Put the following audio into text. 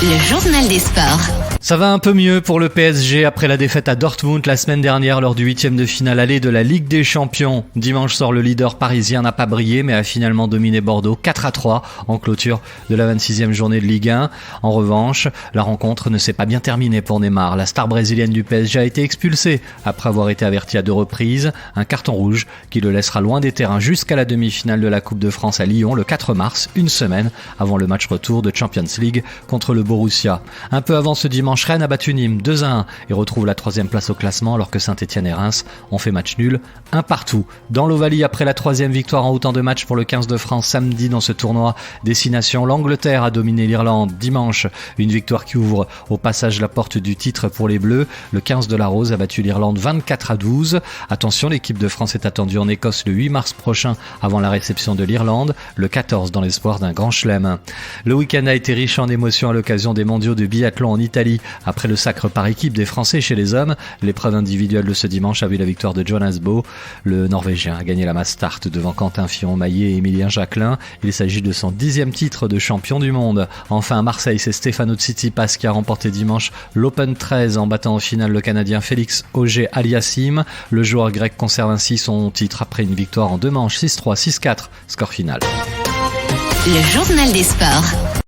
Le journal des sports. Ça va un peu mieux pour le PSG après la défaite à Dortmund la semaine dernière lors du 8e de finale aller de la Ligue des Champions. Dimanche soir, le leader parisien n'a pas brillé mais a finalement dominé Bordeaux 4-3 en clôture de la 26e journée de Ligue 1. En revanche, la rencontre ne s'est pas bien terminée pour Neymar. La star brésilienne du PSG a été expulsée après avoir été avertie à 2 reprises. Un carton rouge qui le laissera loin des terrains jusqu'à la demi-finale de la Coupe de France à Lyon le 4 mars, une semaine avant le match retour de Champions League contre le Borussia. Un peu avant ce dimanche, Rennes a battu Nîmes 2-1 et retrouve la 3e place au classement alors que Saint-Etienne et Reims ont fait match nul, un partout. Dans l'Ovalie, après la 3e victoire en autant de matchs pour le 15 de France samedi dans ce tournoi destination, l'Angleterre a dominé l'Irlande dimanche. Une victoire qui ouvre au passage la porte du titre pour les Bleus. Le 15 de la Rose a battu l'Irlande 24-12. Attention, l'équipe de France est attendue en Écosse le 8 mars prochain avant la réception de l'Irlande, le 14 dans l'espoir d'un grand chelem. Le week-end a été riche en émotions à l'occasion des mondiaux de biathlon en Italie. Après le sacre par équipe des Français chez les hommes, l'épreuve individuelle de ce dimanche a vu la victoire de Jonas Bö. Le Norvégien a gagné la mass start devant Quentin Fillon-Maillet et Emilien Jacquelin. Il s'agit de son 10e titre de champion du monde. Enfin à Marseille, c'est Stefano Tsitsipas qui a remporté dimanche l'Open 13 en battant en finale le Canadien Félix Auger-Aliassime. Le joueur grec conserve ainsi son titre après une victoire en 2 manches 6-3, 6-4, score final. Le journal des sports.